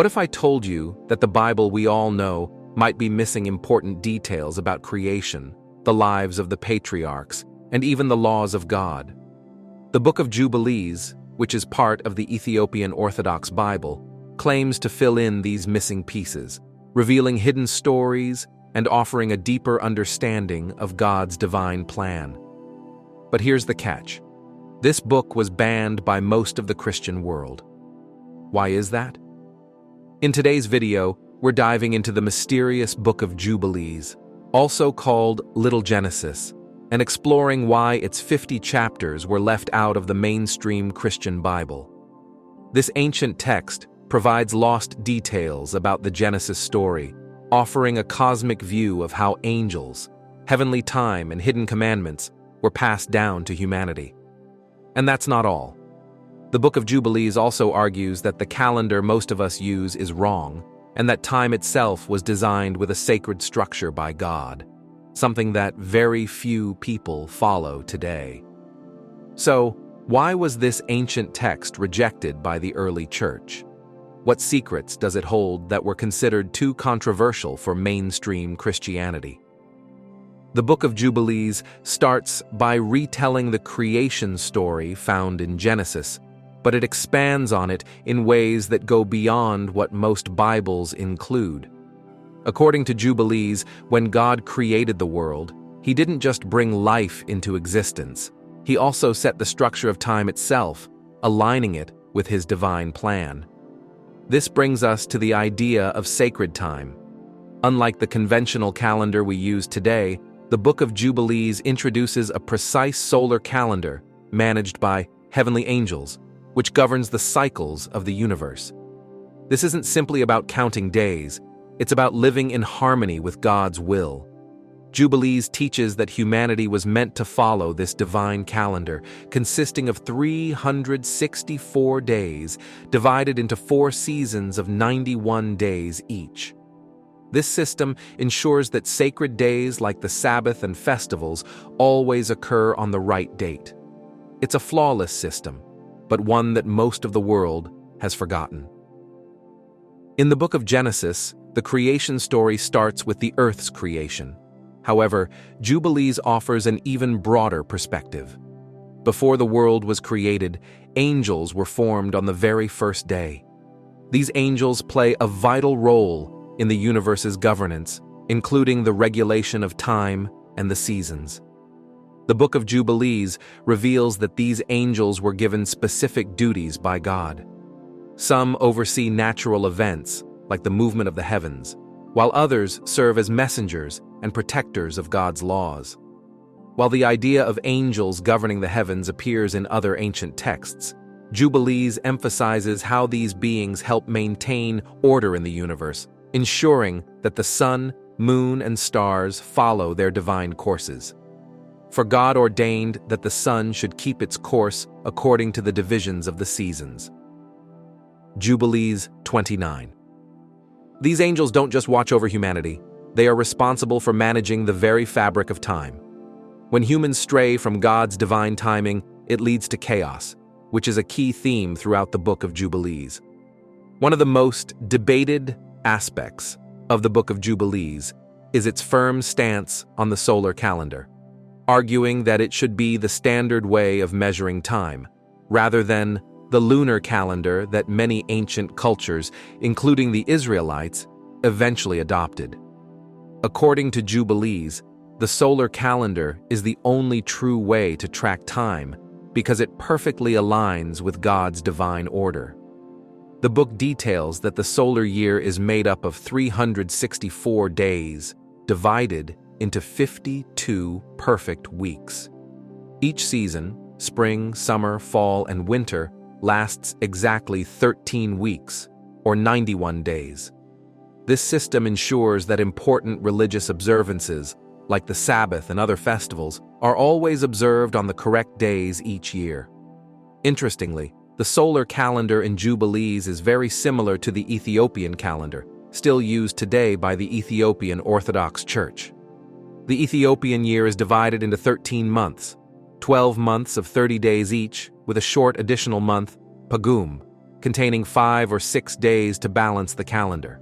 What if I told you that the Bible we all know might be missing important details about creation, the lives of the patriarchs, and even the laws of God? The Book of Jubilees, which is part of the Ethiopian Orthodox Bible, claims to fill in these missing pieces, revealing hidden stories and offering a deeper understanding of God's divine plan. But here's the catch. This book was banned by most of the Christian world. Why is that? In today's video, we're diving into the mysterious Book of Jubilees, also called Little Genesis, and exploring why its 50 chapters were left out of the mainstream Christian Bible. This ancient text provides lost details about the Genesis story, offering a cosmic view of how angels, heavenly time, and hidden commandments were passed down to humanity. And that's not all. The Book of Jubilees also argues that the calendar most of us use is wrong, and that time itself was designed with a sacred structure by God, something that very few people follow today. So, why was this ancient text rejected by the early church? What secrets does it hold that were considered too controversial for mainstream Christianity? The Book of Jubilees starts by retelling the creation story found in Genesis, but it expands on it in ways that go beyond what most Bibles include. According to Jubilees, when God created the world, He didn't just bring life into existence. He also set the structure of time itself, aligning it with His divine plan. This brings us to the idea of sacred time. Unlike the conventional calendar we use today, the Book of Jubilees introduces a precise solar calendar managed by heavenly angels, which governs the cycles of the universe. This isn't simply about counting days, it's about living in harmony with God's will. Jubilees teaches that humanity was meant to follow this divine calendar, consisting of 364 days, divided into 4 seasons of 91 days each. This system ensures that sacred days like the Sabbath and festivals always occur on the right date. It's a flawless system, but one that most of the world has forgotten. In the Book of Genesis, the creation story starts with the earth's creation. However, Jubilees offers an even broader perspective. Before the world was created, angels were formed on the very first day. These angels play a vital role in the universe's governance, including the regulation of time and the seasons. The Book of Jubilees reveals that these angels were given specific duties by God. Some oversee natural events, like the movement of the heavens, while others serve as messengers and protectors of God's laws. While the idea of angels governing the heavens appears in other ancient texts, Jubilees emphasizes how these beings help maintain order in the universe, ensuring that the sun, moon, and stars follow their divine courses. For God ordained that the sun should keep its course according to the divisions of the seasons. Jubilees 29. These angels don't just watch over humanity, they are responsible for managing the very fabric of time. When humans stray from God's divine timing, it leads to chaos, which is a key theme throughout the Book of Jubilees. One of the most debated aspects of the Book of Jubilees is its firm stance on the solar calendar, arguing that it should be the standard way of measuring time, rather than the lunar calendar that many ancient cultures, including the Israelites, eventually adopted. According to Jubilees, the solar calendar is the only true way to track time because it perfectly aligns with God's divine order. The book details that the solar year is made up of 364 days, divided into 52 perfect weeks. Each season, spring, summer, fall, and winter, lasts exactly 13 weeks, or 91 days. This system ensures that important religious observances, like the Sabbath and other festivals, are always observed on the correct days each year. Interestingly, the solar calendar in Jubilees is very similar to the Ethiopian calendar, still used today by the Ethiopian Orthodox Church. The Ethiopian year is divided into 13 months, 12 months of 30 days each, with a short additional month, Pagum, containing 5 or 6 days to balance the calendar.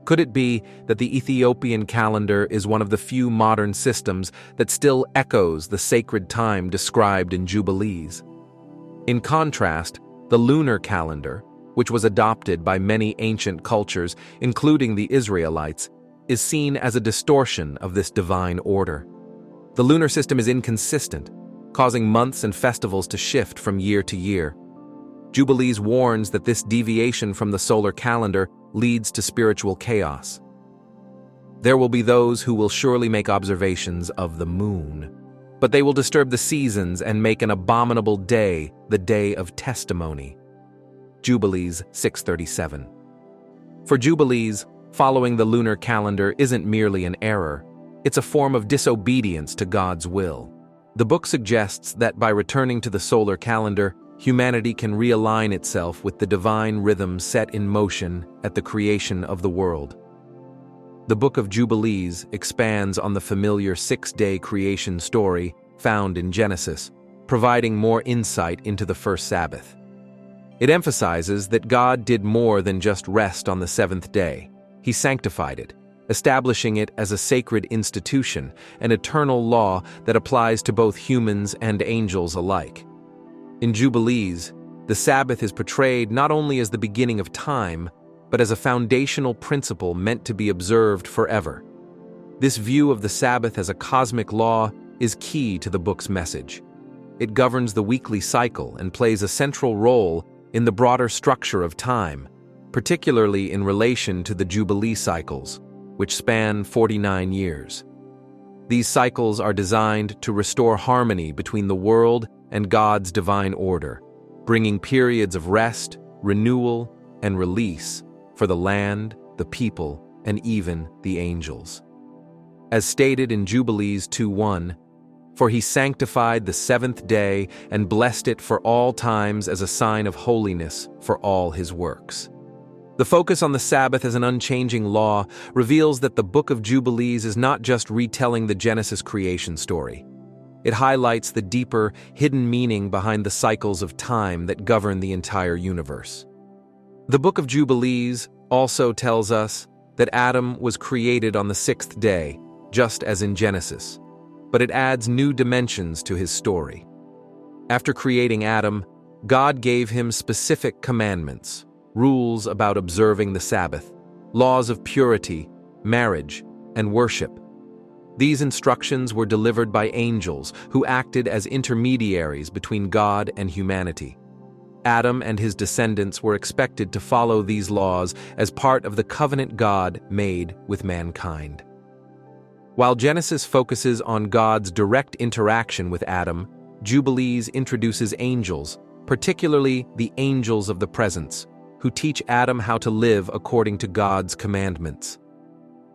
Could it be that the Ethiopian calendar is one of the few modern systems that still echoes the sacred time described in Jubilees? In contrast, the lunar calendar, which was adopted by many ancient cultures, including the Israelites, is seen as a distortion of this divine order. The lunar system is inconsistent, causing months and festivals to shift from year to year. Jubilees warns that this deviation from the solar calendar leads to spiritual chaos. There will be those who will surely make observations of the moon, but they will disturb the seasons and make an abominable day the day of testimony. Jubilees 6:37. For Jubilees, following the lunar calendar isn't merely an error, it's a form of disobedience to God's will. The book suggests that by returning to the solar calendar, humanity can realign itself with the divine rhythm set in motion at the creation of the world. The Book of Jubilees expands on the familiar 6-day creation story found in Genesis, providing more insight into the first Sabbath. It emphasizes that God did more than just rest on the 7th day. He sanctified it, establishing it as a sacred institution, an eternal law that applies to both humans and angels alike. In Jubilees, the Sabbath is portrayed not only as the beginning of time, but as a foundational principle meant to be observed forever. This view of the Sabbath as a cosmic law is key to the book's message. It governs the weekly cycle and plays a central role in the broader structure of time, particularly in relation to the Jubilee cycles, which span 49 years. These cycles are designed to restore harmony between the world and God's divine order, bringing periods of rest, renewal, and release for the land, the people, and even the angels. As stated in Jubilees 2:1, "For he sanctified the 7th day and blessed it for all times as a sign of holiness for all his works." The focus on the Sabbath as an unchanging law reveals that the Book of Jubilees is not just retelling the Genesis creation story. It highlights the deeper, hidden meaning behind the cycles of time that govern the entire universe. The Book of Jubilees also tells us that Adam was created on the 6th day, just as in Genesis, but it adds new dimensions to his story. After creating Adam, God gave him specific commandments, rules about observing the Sabbath, laws of purity, marriage, and worship. These instructions were delivered by angels who acted as intermediaries between God and humanity. Adam and his descendants were expected to follow these laws as part of the covenant God made with mankind. While Genesis focuses on God's direct interaction with Adam, Jubilees introduces angels, particularly the angels of the presence, who teach Adam how to live according to God's commandments.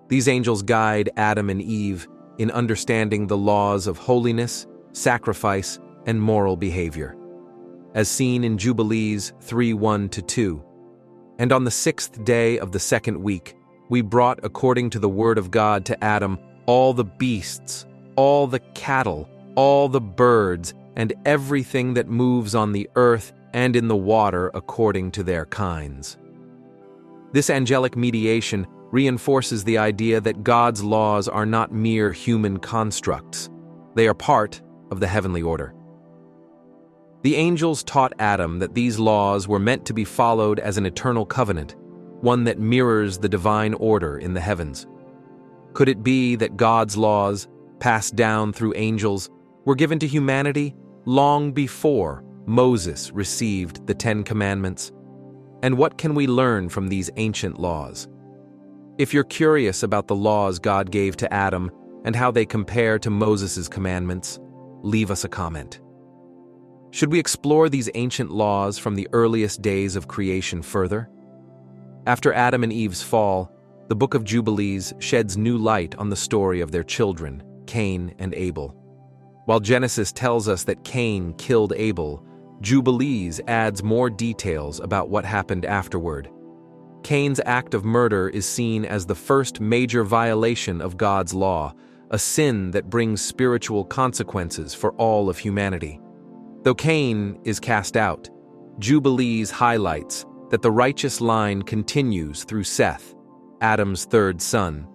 These angels guide Adam and Eve in understanding the laws of holiness, sacrifice, and moral behavior. As seen in Jubilees 3:1-2, "And on the 6th day of the 2nd week, we brought according to the word of God to Adam all the beasts, all the cattle, all the birds, and everything that moves on the earth and in the water according to their kinds." This angelic mediation reinforces the idea that God's laws are not mere human constructs. They are part of the heavenly order. The angels taught Adam that these laws were meant to be followed as an eternal covenant, one that mirrors the divine order in the heavens. Could it be that God's laws, passed down through angels, were given to humanity long before Moses received the 10 Commandments? And what can we learn from these ancient laws? If you're curious about the laws God gave to Adam and how they compare to Moses' commandments, leave us a comment. Should we explore these ancient laws from the earliest days of creation further? After Adam and Eve's fall, the Book of Jubilees sheds new light on the story of their children, Cain and Abel. While Genesis tells us that Cain killed Abel, Jubilees adds more details about what happened afterward. Cain's act of murder is seen as the first major violation of God's law, a sin that brings spiritual consequences for all of humanity. Though Cain is cast out, Jubilees highlights that the righteous line continues through Seth, Adam's third son.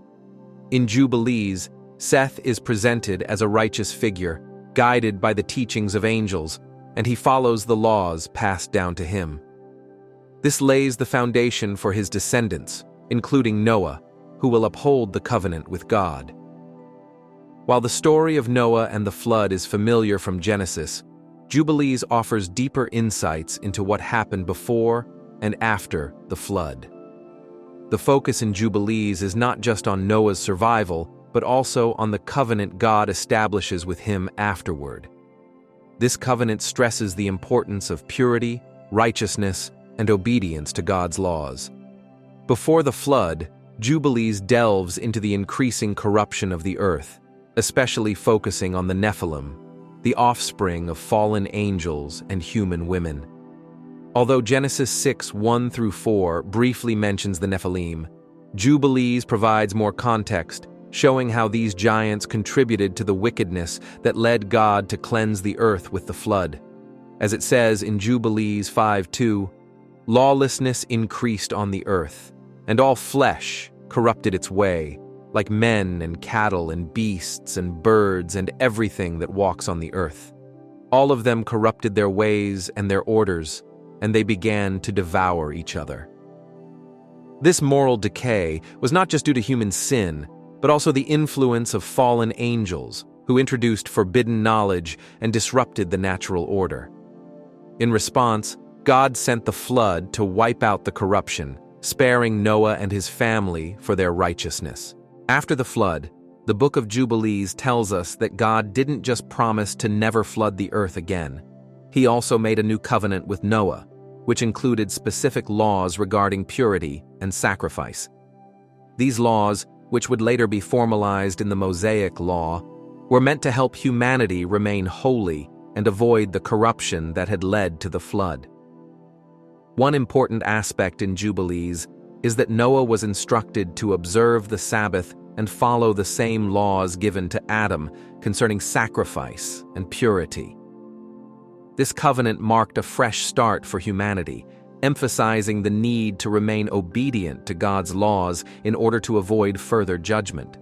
In Jubilees, Seth is presented as a righteous figure, guided by the teachings of angels, and he follows the laws passed down to him. This lays the foundation for his descendants, including Noah, who will uphold the covenant with God. While the story of Noah and the flood is familiar from Genesis, Jubilees offers deeper insights into what happened before and after the flood. The focus in Jubilees is not just on Noah's survival, but also on the covenant God establishes with him afterward. This covenant stresses the importance of purity, righteousness, and obedience to God's laws. Before the flood, Jubilees delves into the increasing corruption of the earth, especially focusing on the Nephilim, the offspring of fallen angels and human women. Although Genesis 6:1-4 briefly mentions the Nephilim, Jubilees provides more context, showing how these giants contributed to the wickedness that led God to cleanse the earth with the flood. As it says in Jubilees 5:2, "Lawlessness increased on the earth, and all flesh corrupted its way, like men and cattle and beasts and birds and everything that walks on the earth. All of them corrupted their ways and their orders, and they began to devour each other." This moral decay was not just due to human sin, but also the influence of fallen angels who introduced forbidden knowledge and disrupted the natural order. In response, God sent the flood to wipe out the corruption, sparing Noah and his family for their righteousness. After the flood, the Book of Jubilees tells us that God didn't just promise to never flood the earth again. He also made a new covenant with Noah, which included specific laws regarding purity and sacrifice. These laws, which would later be formalized in the Mosaic Law, were meant to help humanity remain holy and avoid the corruption that had led to the flood. One important aspect in Jubilees is that Noah was instructed to observe the Sabbath and follow the same laws given to Adam concerning sacrifice and purity. This covenant marked a fresh start for humanity, emphasizing the need to remain obedient to God's laws in order to avoid further judgment.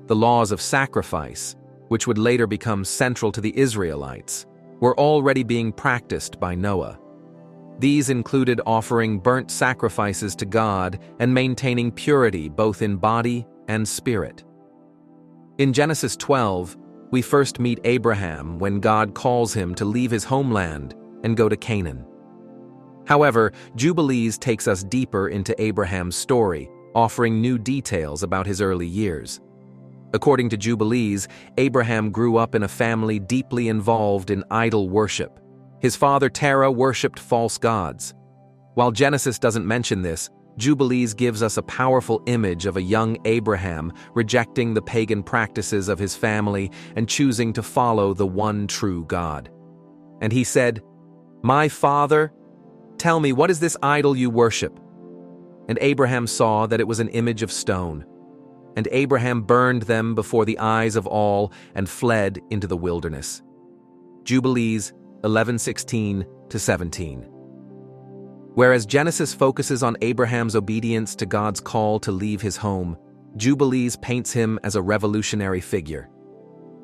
The laws of sacrifice, which would later become central to the Israelites, were already being practiced by Noah. These included offering burnt sacrifices to God and maintaining purity both in body and spirit. In Genesis 12, we first meet Abraham when God calls him to leave his homeland and go to Canaan. However, Jubilees takes us deeper into Abraham's story, offering new details about his early years. According to Jubilees, Abraham grew up in a family deeply involved in idol worship. His father Terah worshipped false gods. While Genesis doesn't mention this, Jubilees gives us a powerful image of a young Abraham rejecting the pagan practices of his family and choosing to follow the one true God. And he said, "My father, tell me, what is this idol you worship?" And Abraham saw that it was an image of stone. And Abraham burned them before the eyes of all and fled into the wilderness. Jubilees 11:16-17. Whereas Genesis focuses on Abraham's obedience to God's call to leave his home, Jubilees paints him as a revolutionary figure.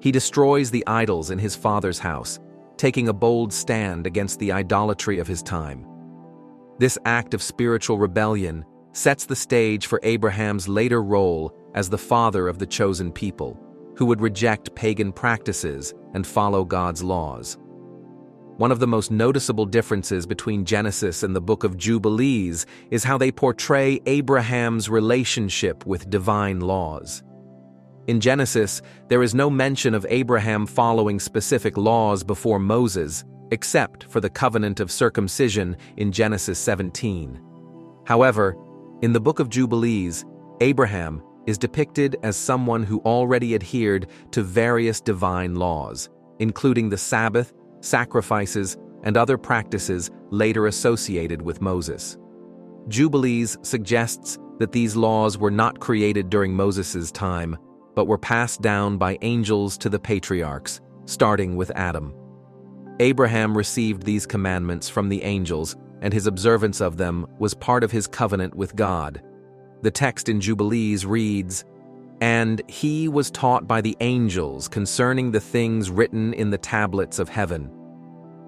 He destroys the idols in his father's house, taking a bold stand against the idolatry of his time. This act of spiritual rebellion sets the stage for Abraham's later role as the father of the chosen people, who would reject pagan practices and follow God's laws. One of the most noticeable differences between Genesis and the Book of Jubilees is how they portray Abraham's relationship with divine laws. In Genesis, there is no mention of Abraham following specific laws before Moses, except for the covenant of circumcision in Genesis 17. However, in the Book of Jubilees, Abraham is depicted as someone who already adhered to various divine laws, including the Sabbath, sacrifices, and other practices later associated with Moses. Jubilees suggests that these laws were not created during Moses' time, but were passed down by angels to the patriarchs, starting with Adam. Abraham received these commandments from the angels, and his observance of them was part of his covenant with God. The text in Jubilees reads, "And he was taught by the angels concerning the things written in the tablets of heaven."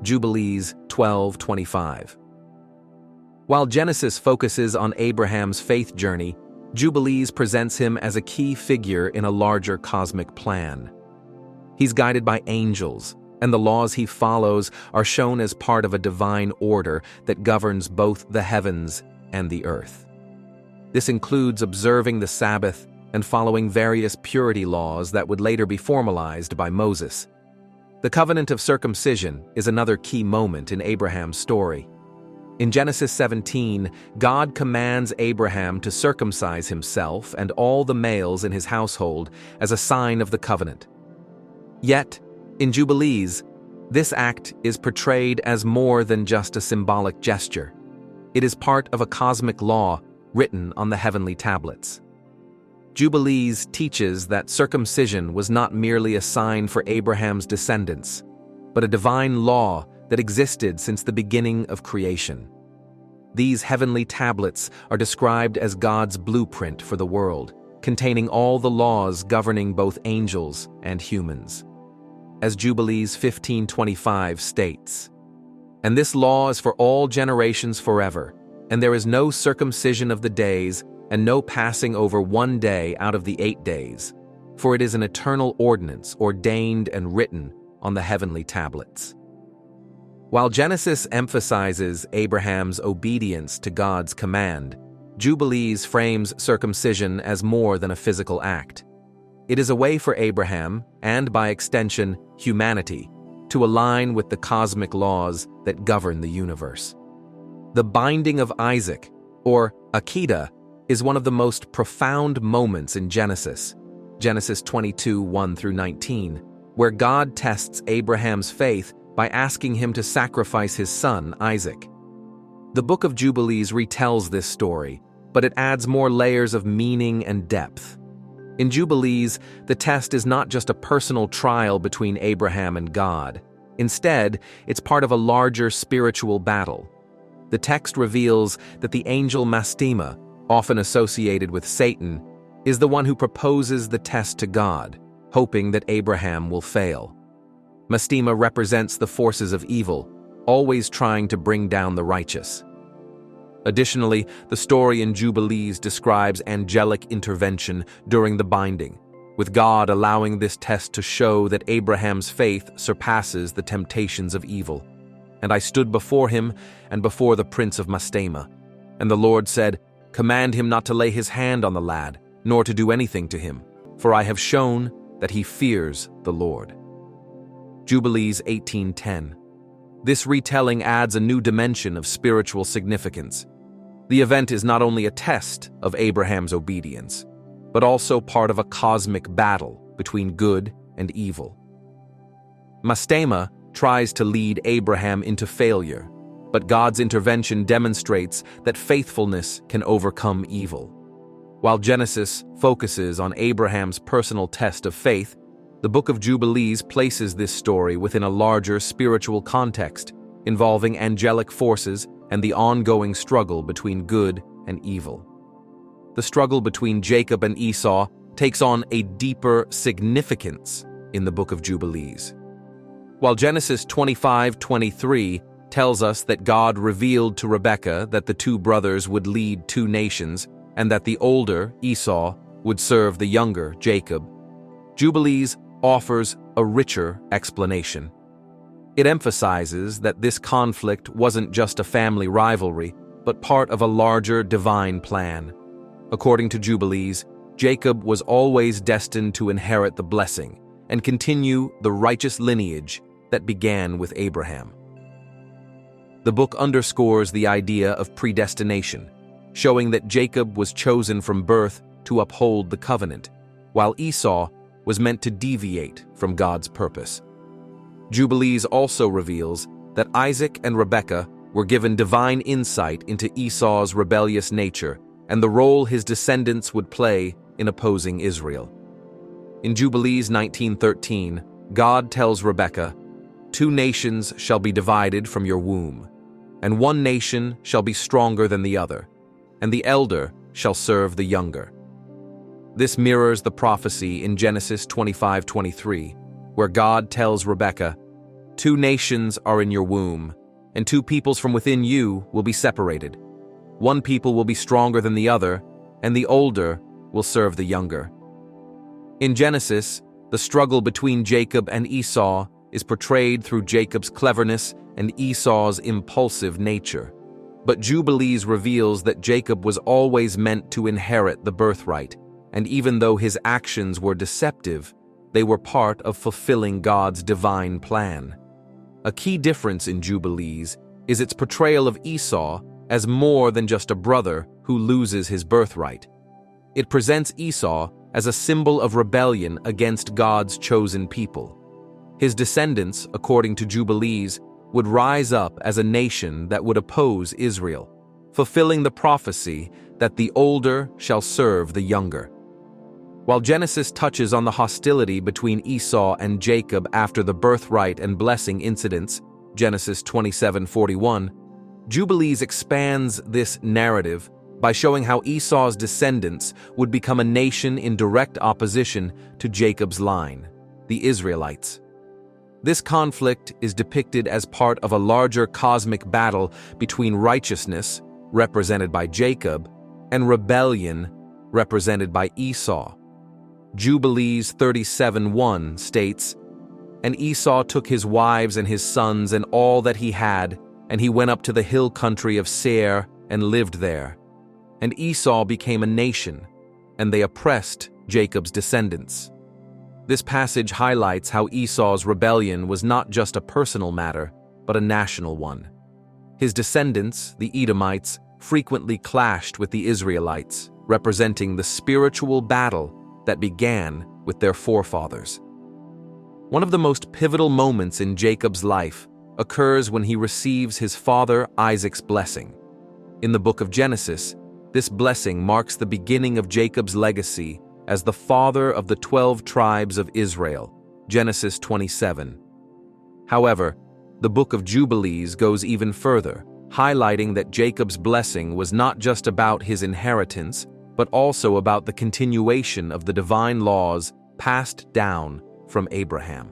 Jubilees 12:25. While Genesis focuses on Abraham's faith journey, Jubilees presents him as a key figure in a larger cosmic plan. He's guided by angels, and the laws he follows are shown as part of a divine order that governs both the heavens and the earth. This includes observing the Sabbath and following various purity laws that would later be formalized by Moses. The covenant of circumcision is another key moment in Abraham's story. In Genesis 17, God commands Abraham to circumcise himself and all the males in his household as a sign of the covenant. Yet, in Jubilees, this act is portrayed as more than just a symbolic gesture. It is part of a cosmic law written on the heavenly tablets. Jubilees teaches that circumcision was not merely a sign for Abraham's descendants, but a divine law that existed since the beginning of creation. These heavenly tablets are described as God's blueprint for the world, containing all the laws governing both angels and humans. As Jubilees 15:25 states, "And this law is for all generations forever, and there is no circumcision of the days, and no passing over one day out of the 8 days, for it is an eternal ordinance ordained and written on the heavenly tablets." While Genesis emphasizes Abraham's obedience to God's command, Jubilees frames circumcision as more than a physical act. It is a way for Abraham, and by extension, humanity, to align with the cosmic laws that govern the universe. The binding of Isaac, or Akedah, is one of the most profound moments in Genesis, Genesis 22:1-19, where God tests Abraham's faith by asking him to sacrifice his son, Isaac. The Book of Jubilees retells this story, but it adds more layers of meaning and depth. In Jubilees, the test is not just a personal trial between Abraham and God. Instead, it's part of a larger spiritual battle. The text reveals that the angel Mastema, often associated with Satan, is the one who proposes the test to God, hoping that Abraham will fail. Mastema represents the forces of evil, always trying to bring down the righteous. Additionally, the story in Jubilees describes angelic intervention during the binding, with God allowing this test to show that Abraham's faith surpasses the temptations of evil. "And I stood before him and before the prince of Mastema. And the Lord said, 'Command him not to lay his hand on the lad, nor to do anything to him, for I have shown that he fears the Lord.'" Jubilees 18:10. This retelling adds a new dimension of spiritual significance. The event is not only a test of Abraham's obedience, but also part of a cosmic battle between good and evil. Mastema tries to lead Abraham into failure, but God's intervention demonstrates that faithfulness can overcome evil. While Genesis focuses on Abraham's personal test of faith, the Book of Jubilees places this story within a larger spiritual context, involving angelic forces and the ongoing struggle between good and evil. The struggle between Jacob and Esau takes on a deeper significance in the Book of Jubilees. While Genesis 25:23 tells us that God revealed to Rebekah that the two brothers would lead two nations and that the older, Esau, would serve the younger, Jacob, Jubilees offers a richer explanation. It emphasizes that this conflict wasn't just a family rivalry, but part of a larger divine plan. According to Jubilees, Jacob was always destined to inherit the blessing and continue the righteous lineage that began with Abraham. The book underscores the idea of predestination, showing that Jacob was chosen from birth to uphold the covenant, while Esau was meant to deviate from God's purpose. Jubilees also reveals that Isaac and Rebekah were given divine insight into Esau's rebellious nature and the role his descendants would play in opposing Israel. In Jubilees 19:13, God tells Rebekah, 2 nations shall be divided from your womb, and 1 nation shall be stronger than the other, and the elder shall serve the younger. This mirrors the prophecy in Genesis 25:23, where God tells Rebekah, 2 nations are in your womb, and 2 peoples from within you will be separated. 1 people will be stronger than the other, and the older will serve the younger. In Genesis, the struggle between Jacob and Esau is portrayed through Jacob's cleverness and Esau's impulsive nature. But Jubilees reveals that Jacob was always meant to inherit the birthright, and even though his actions were deceptive, they were part of fulfilling God's divine plan. A key difference in Jubilees is its portrayal of Esau as more than just a brother who loses his birthright. It presents Esau as a symbol of rebellion against God's chosen people. His descendants, according to Jubilees, would rise up as a nation that would oppose Israel, fulfilling the prophecy that the older shall serve the younger. While Genesis touches on the hostility between Esau and Jacob after the birthright and blessing incidents, Genesis 27:41, Jubilees expands this narrative by showing how Esau's descendants would become a nation in direct opposition to Jacob's line, the Israelites. This conflict is depicted as part of a larger cosmic battle between righteousness, represented by Jacob, and rebellion, represented by Esau. Jubilees 37:1 states, "And Esau took his wives and his sons and all that he had, and he went up to the hill country of Seir and lived there. And Esau became a nation, and they oppressed Jacob's descendants." This passage highlights how Esau's rebellion was not just a personal matter, but a national one. His descendants, the Edomites, frequently clashed with the Israelites, representing the spiritual battle that began with their forefathers. One of the most pivotal moments in Jacob's life occurs when he receives his father Isaac's blessing. In the book of Genesis, this blessing marks the beginning of Jacob's legacy as the father of the 12 tribes of Israel, Genesis 27. However, the Book of Jubilees goes even further, highlighting that Jacob's blessing was not just about his inheritance, but also about the continuation of the divine laws passed down from Abraham.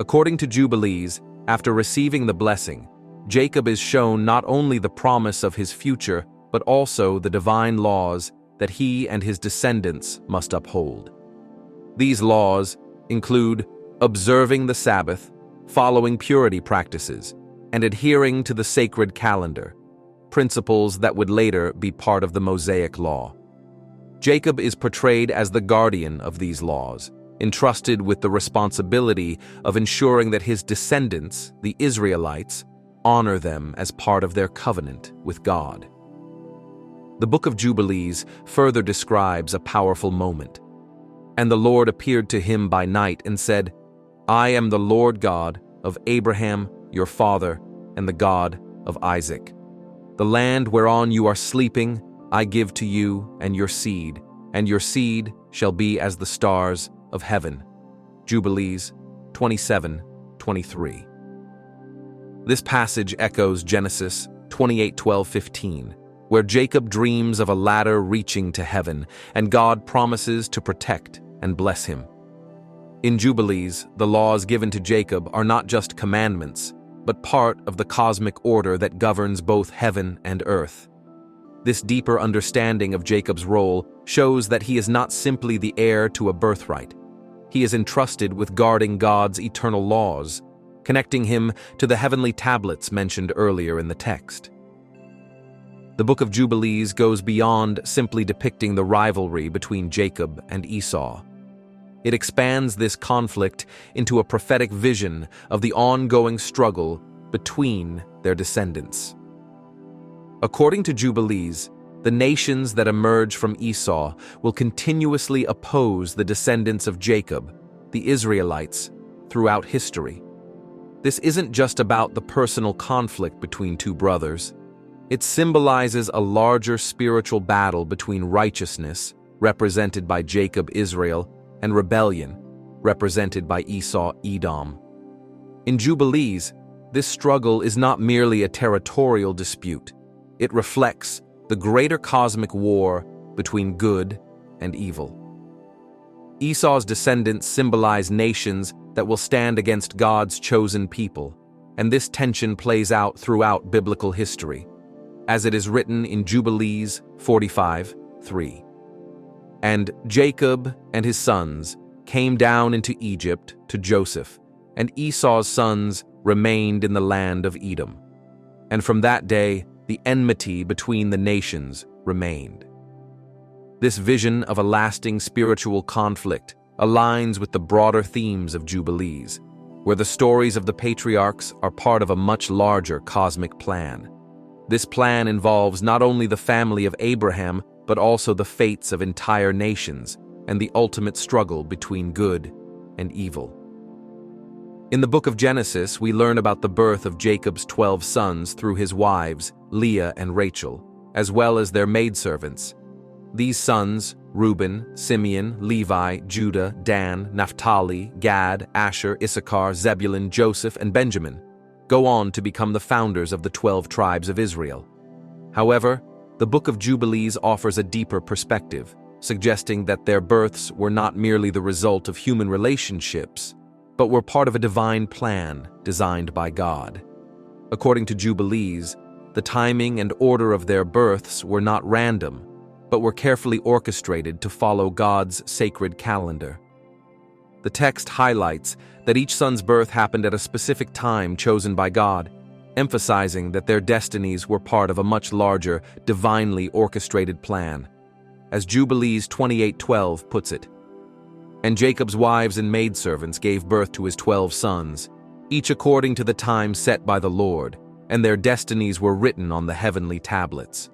According to Jubilees, after receiving the blessing, Jacob is shown not only the promise of his future, but also the divine laws that he and his descendants must uphold. These laws include observing the Sabbath, following purity practices, and adhering to the sacred calendar, principles that would later be part of the Mosaic Law. Jacob is portrayed as the guardian of these laws, entrusted with the responsibility of ensuring that his descendants, the Israelites, honor them as part of their covenant with God. The Book of Jubilees further describes a powerful moment. "And the Lord appeared to him by night and said, I am the Lord God of Abraham, your father, and the God of Isaac. The land whereon you are sleeping I give to you and your seed shall be as the stars of heaven." Jubilees 27:23. This passage echoes Genesis 28:12-15, where Jacob dreams of a ladder reaching to heaven, and God promises to protect and bless him. In Jubilees, the laws given to Jacob are not just commandments, but part of the cosmic order that governs both heaven and earth. This deeper understanding of Jacob's role shows that he is not simply the heir to a birthright. He is entrusted with guarding God's eternal laws, connecting him to the heavenly tablets mentioned earlier in the text. The Book of Jubilees goes beyond simply depicting the rivalry between Jacob and Esau. It expands this conflict into a prophetic vision of the ongoing struggle between their descendants. According to Jubilees, the nations that emerge from Esau will continuously oppose the descendants of Jacob, the Israelites, throughout history. This isn't just about the personal conflict between two brothers. It symbolizes a larger spiritual battle between righteousness, represented by Jacob, Israel, and rebellion, represented by Esau, Edom. In Jubilees, this struggle is not merely a territorial dispute. It reflects the greater cosmic war between good and evil. Esau's descendants symbolize nations that will stand against God's chosen people, and this tension plays out throughout biblical history, as it is written in Jubilees 45:3. And Jacob and his sons came down into Egypt to Joseph, and Esau's sons remained in the land of Edom. And from that day, the enmity between the nations remained. This vision of a lasting spiritual conflict aligns with the broader themes of Jubilees, where the stories of the patriarchs are part of a much larger cosmic plan. This plan involves not only the family of Abraham, but also the fates of entire nations and the ultimate struggle between good and evil. In the book of Genesis, we learn about the birth of Jacob's 12 sons through his wives, Leah and Rachel, as well as their maidservants. These sons, Reuben, Simeon, Levi, Judah, Dan, Naphtali, Gad, Asher, Issachar, Zebulun, Joseph, and Benjamin, go on to become the founders of the 12 tribes of Israel. However, the Book of Jubilees offers a deeper perspective, suggesting that their births were not merely the result of human relationships, but were part of a divine plan designed by God. According to Jubilees, the timing and order of their births were not random, but were carefully orchestrated to follow God's sacred calendar. The text highlights that each son's birth happened at a specific time chosen by God, emphasizing that their destinies were part of a much larger, divinely orchestrated plan. As Jubilees 28:12 puts it, "And Jacob's wives and maidservants gave birth to his 12 sons, each according to the time set by the Lord, and their destinies were written on the heavenly tablets."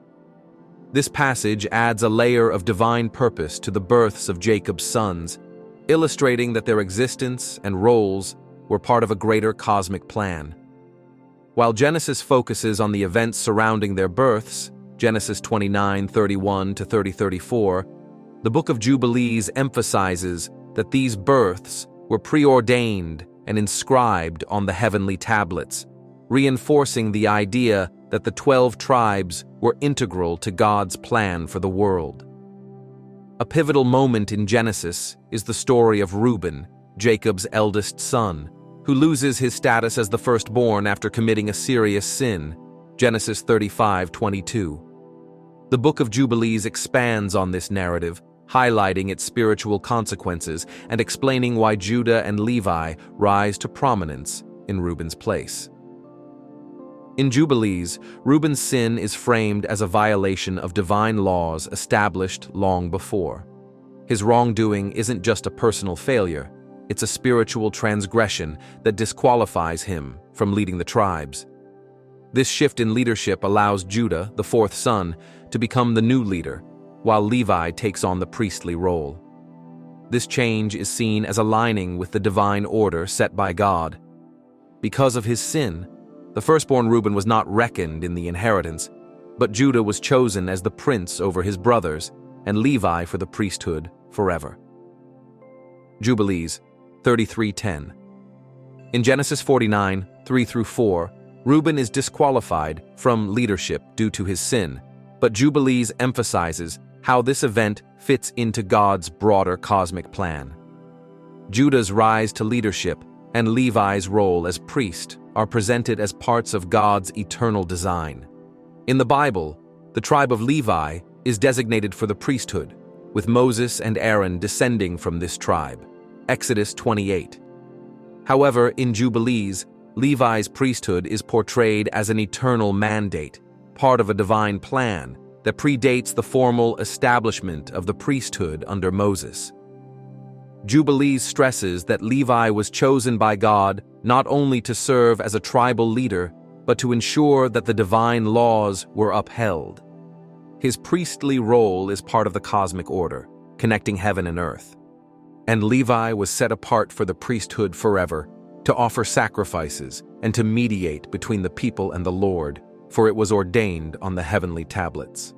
This passage adds a layer of divine purpose to the births of Jacob's sons, illustrating that their existence and roles were part of a greater cosmic plan. While Genesis focuses on the events surrounding their births, Genesis 29:31 to 30:34, the Book of Jubilees emphasizes that these births were preordained and inscribed on the heavenly tablets, reinforcing the idea that the 12 tribes were integral to God's plan for the world. A pivotal moment in Genesis is the story of Reuben, Jacob's eldest son, who loses his status as the firstborn after committing a serious sin, Genesis 35:22. The Book of Jubilees expands on this narrative, highlighting its spiritual consequences and explaining why Judah and Levi rise to prominence in Reuben's place. In Jubilees, Reuben's sin is framed as a violation of divine laws established long before. His wrongdoing isn't just a personal failure, it's a spiritual transgression that disqualifies him from leading the tribes. This shift in leadership allows Judah, the fourth son, to become the new leader, while Levi takes on the priestly role. This change is seen as aligning with the divine order set by God. Because of his sin, the firstborn Reuben was not reckoned in the inheritance, but Judah was chosen as the prince over his brothers, and Levi for the priesthood forever. Jubilees 33:10. In Genesis 49:3-4, Reuben is disqualified from leadership due to his sin, but Jubilees emphasizes how this event fits into God's broader cosmic plan. Judah's rise to leadership and Levi's role as priest are presented as parts of God's eternal design. In the Bible, the tribe of Levi is designated for the priesthood, with Moses and Aaron descending from this tribe, Exodus 28. However, in Jubilees, Levi's priesthood is portrayed as an eternal mandate, part of a divine plan that predates the formal establishment of the priesthood under Moses. Jubilees stresses that Levi was chosen by God not only to serve as a tribal leader, but to ensure that the divine laws were upheld. His priestly role is part of the cosmic order, connecting heaven and earth. And Levi was set apart for the priesthood forever, to offer sacrifices and to mediate between the people and the Lord, for it was ordained on the heavenly tablets.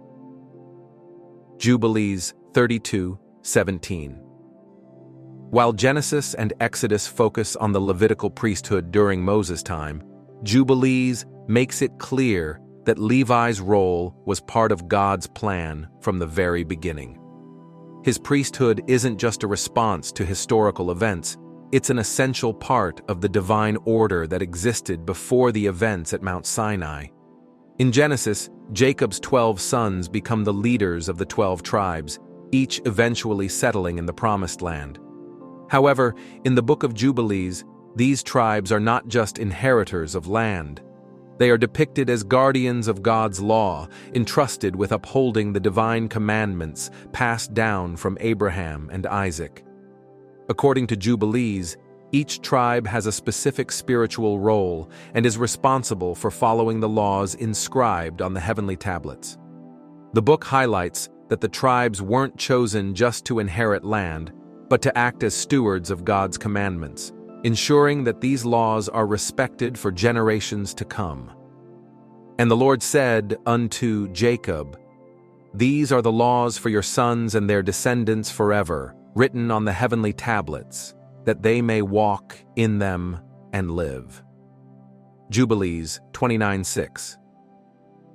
Jubilees 32:17. While Genesis and Exodus focus on the Levitical priesthood during Moses' time, Jubilees makes it clear that Levi's role was part of God's plan from the very beginning. His priesthood isn't just a response to historical events, it's an essential part of the divine order that existed before the events at Mount Sinai. In Genesis, Jacob's 12 sons become the leaders of the 12 tribes, each eventually settling in the Promised Land. However, in the Book of Jubilees, these tribes are not just inheritors of land. They are depicted as guardians of God's law, entrusted with upholding the divine commandments passed down from Abraham and Isaac. According to Jubilees, each tribe has a specific spiritual role and is responsible for following the laws inscribed on the heavenly tablets. The book highlights that the tribes weren't chosen just to inherit land, but to act as stewards of God's commandments, ensuring that these laws are respected for generations to come. And the Lord said unto Jacob, "These are the laws for your sons and their descendants forever, written on the heavenly tablets, that they may walk in them and live." Jubilees 29:6.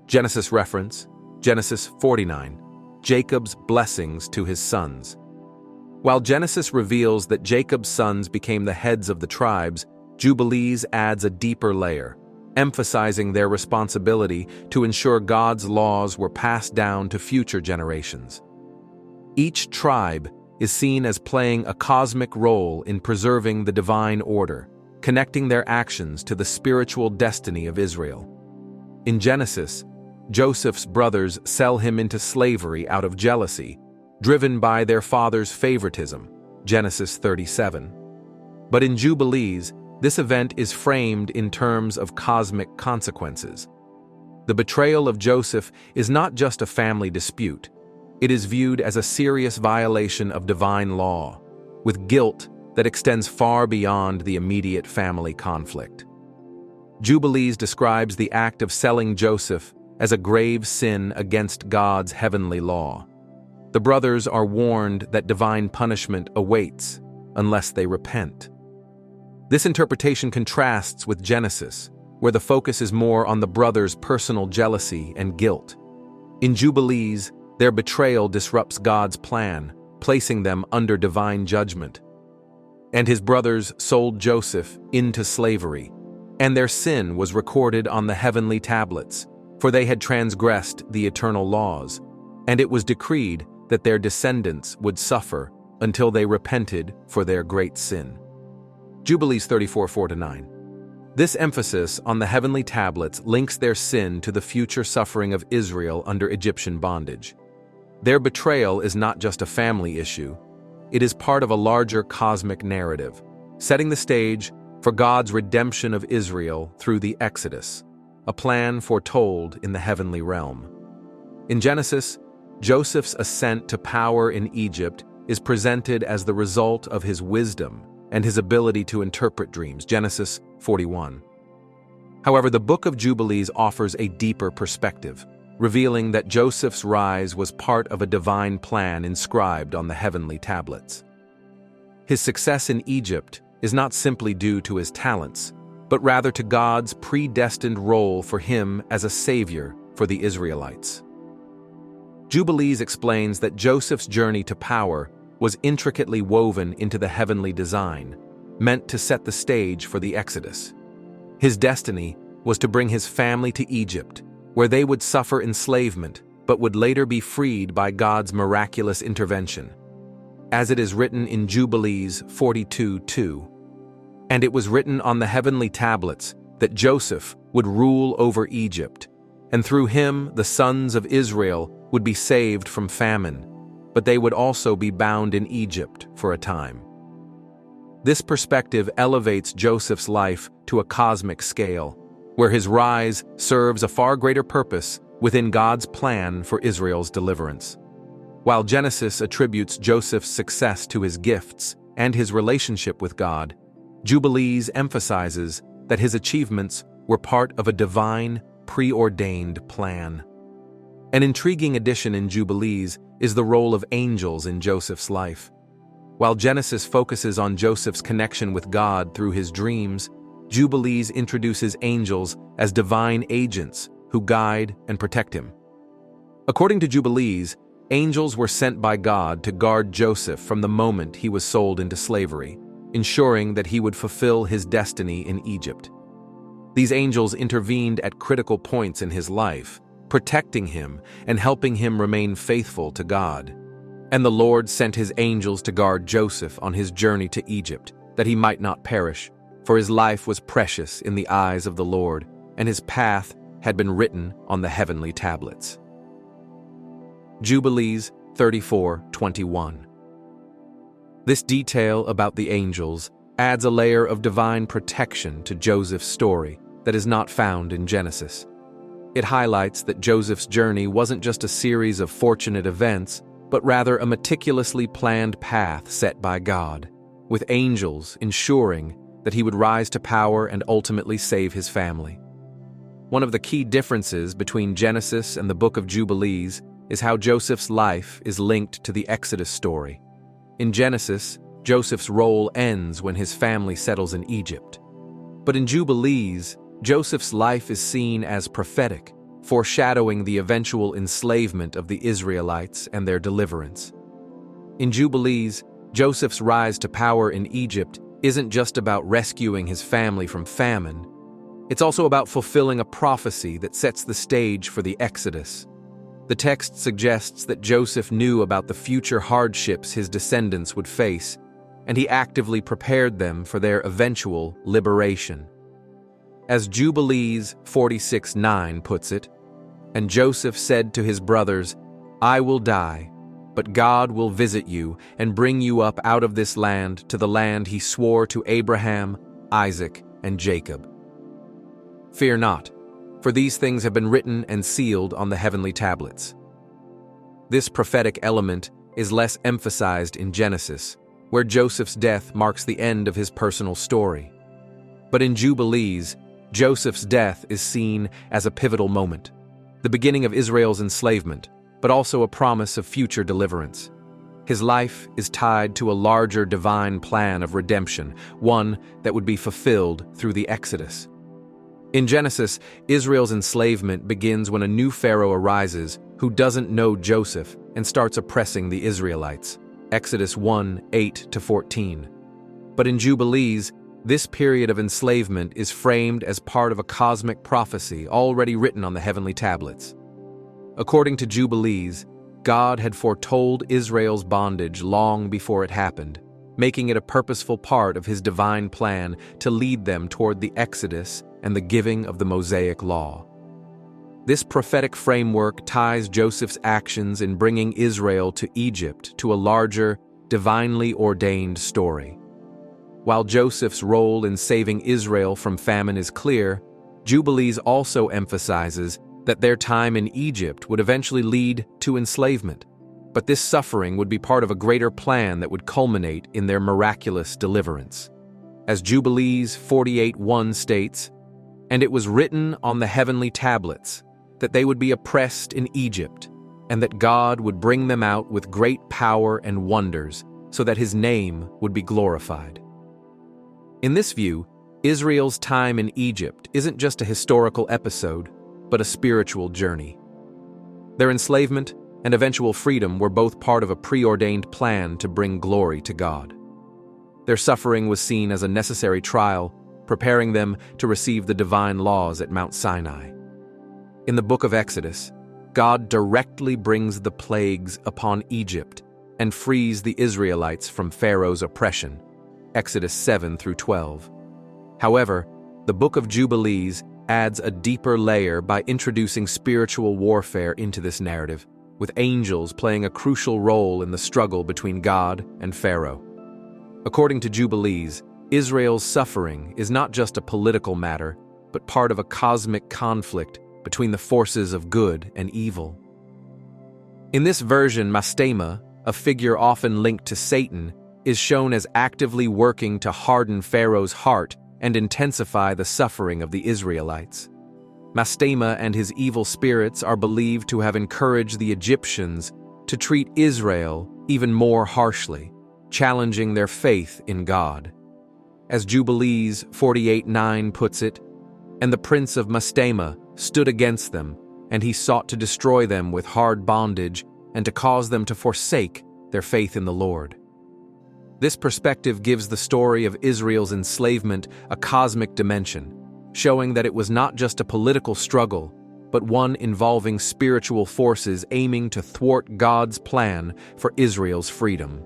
Genesis reference, Genesis 49, Jacob's blessings to his sons. While Genesis reveals that Jacob's sons became the heads of the tribes, Jubilees adds a deeper layer, emphasizing their responsibility to ensure God's laws were passed down to future generations. Each tribe is seen as playing a cosmic role in preserving the divine order, connecting their actions to the spiritual destiny of Israel. In Genesis, Joseph's brothers sell him into slavery out of jealousy, driven by their father's favoritism, Genesis 37. But in Jubilees, this event is framed in terms of cosmic consequences. The betrayal of Joseph is not just a family dispute. It is viewed as a serious violation of divine law, with guilt that extends far beyond the immediate family conflict. Jubilees describes the act of selling Joseph as a grave sin against God's heavenly law. The brothers are warned that divine punishment awaits unless they repent. This interpretation contrasts with Genesis, where the focus is more on the brothers' personal jealousy and guilt. In Jubilees, their betrayal disrupts God's plan, placing them under divine judgment. And his brothers sold Joseph into slavery, and their sin was recorded on the heavenly tablets, for they had transgressed the eternal laws, and it was decreed that their descendants would suffer until they repented for their great sin. Jubilees 34:4-9. This emphasis on the heavenly tablets links their sin to the future suffering of Israel under Egyptian bondage. Their betrayal is not just a family issue, it is part of a larger cosmic narrative, setting the stage for God's redemption of Israel through the Exodus, a plan foretold in the heavenly realm. In Genesis, Joseph's ascent to power in Egypt is presented as the result of his wisdom and his ability to interpret dreams, Genesis 41. However, the Book of Jubilees offers a deeper perspective, revealing that Joseph's rise was part of a divine plan inscribed on the heavenly tablets. His success in Egypt is not simply due to his talents, but rather to God's predestined role for him as a savior for the Israelites. Jubilees explains that Joseph's journey to power was intricately woven into the heavenly design, meant to set the stage for the Exodus. His destiny was to bring his family to Egypt, where they would suffer enslavement but would later be freed by God's miraculous intervention. As it is written in Jubilees 42:2, "And it was written on the heavenly tablets that Joseph would rule over Egypt, and through him the sons of Israel would be saved from famine, but they would also be bound in Egypt for a time." This perspective elevates Joseph's life to a cosmic scale, where his rise serves a far greater purpose within God's plan for Israel's deliverance. While Genesis attributes Joseph's success to his gifts and his relationship with God, Jubilees emphasizes that his achievements were part of a divine, preordained plan. An intriguing addition in Jubilees is the role of angels in Joseph's life. While Genesis focuses on Joseph's connection with God through his dreams, Jubilees introduces angels as divine agents who guide and protect him. According to Jubilees, angels were sent by God to guard Joseph from the moment he was sold into slavery, ensuring that he would fulfill his destiny in Egypt. These angels intervened at critical points in his life, protecting him and helping him remain faithful to God. And the Lord sent his angels to guard Joseph on his journey to Egypt, that he might not perish, for his life was precious in the eyes of the Lord, and his path had been written on the heavenly tablets. Jubilees 34:21. This detail about the angels adds a layer of divine protection to Joseph's story that is not found in Genesis. It highlights that Joseph's journey wasn't just a series of fortunate events, but rather a meticulously planned path set by God, with angels ensuring that he would rise to power and ultimately save his family. One of the key differences between Genesis and the Book of Jubilees is how Joseph's life is linked to the Exodus story. In Genesis, Joseph's role ends when his family settles in Egypt. But in Jubilees, Joseph's life is seen as prophetic, foreshadowing the eventual enslavement of the Israelites and their deliverance. In Jubilees, Joseph's rise to power in Egypt isn't just about rescuing his family from famine. It's also about fulfilling a prophecy that sets the stage for the Exodus. The text suggests that Joseph knew about the future hardships his descendants would face, and he actively prepared them for their eventual liberation. As Jubilees 46:9 puts it, "And Joseph said to his brothers, 'I will die, but God will visit you and bring you up out of this land to the land he swore to Abraham, Isaac, and Jacob.' Fear not, for these things have been written and sealed on the heavenly tablets." This prophetic element is less emphasized in Genesis, where Joseph's death marks the end of his personal story. But in Jubilees, Joseph's death is seen as a pivotal moment, the beginning of Israel's enslavement, but also a promise of future deliverance. His life is tied to a larger divine plan of redemption, one that would be fulfilled through the Exodus. In Genesis, Israel's enslavement begins when a new Pharaoh arises who doesn't know Joseph and starts oppressing the Israelites. Exodus 1:8-14. But in Jubilees, this period of enslavement is framed as part of a cosmic prophecy already written on the heavenly tablets. According to Jubilees, God had foretold Israel's bondage long before it happened, making it a purposeful part of his divine plan to lead them toward the Exodus and the giving of the Mosaic Law. This prophetic framework ties Joseph's actions in bringing Israel to Egypt to a larger, divinely ordained story. While Joseph's role in saving Israel from famine is clear, Jubilees also emphasizes that their time in Egypt would eventually lead to enslavement, but this suffering would be part of a greater plan that would culminate in their miraculous deliverance. As Jubilees 48:1 states, "And it was written on the heavenly tablets that they would be oppressed in Egypt, and that God would bring them out with great power and wonders, so that his name would be glorified." In this view, Israel's time in Egypt isn't just a historical episode, but a spiritual journey. Their enslavement and eventual freedom were both part of a preordained plan to bring glory to God. Their suffering was seen as a necessary trial, preparing them to receive the divine laws at Mount Sinai. In the book of Exodus, God directly brings the plagues upon Egypt and frees the Israelites from Pharaoh's oppression. Exodus 7-12. However, the Book of Jubilees adds a deeper layer by introducing spiritual warfare into this narrative, with angels playing a crucial role in the struggle between God and Pharaoh. According to Jubilees, Israel's suffering is not just a political matter, but part of a cosmic conflict between the forces of good and evil. In this version, Mastema, a figure often linked to Satan, is shown as actively working to harden Pharaoh's heart and intensify the suffering of the Israelites. Mastema and his evil spirits are believed to have encouraged the Egyptians to treat Israel even more harshly, challenging their faith in God. As Jubilees 48:9 puts it, "And the prince of Mastema stood against them, and he sought to destroy them with hard bondage and to cause them to forsake their faith in the Lord." This perspective gives the story of Israel's enslavement a cosmic dimension, showing that it was not just a political struggle, but one involving spiritual forces aiming to thwart God's plan for Israel's freedom.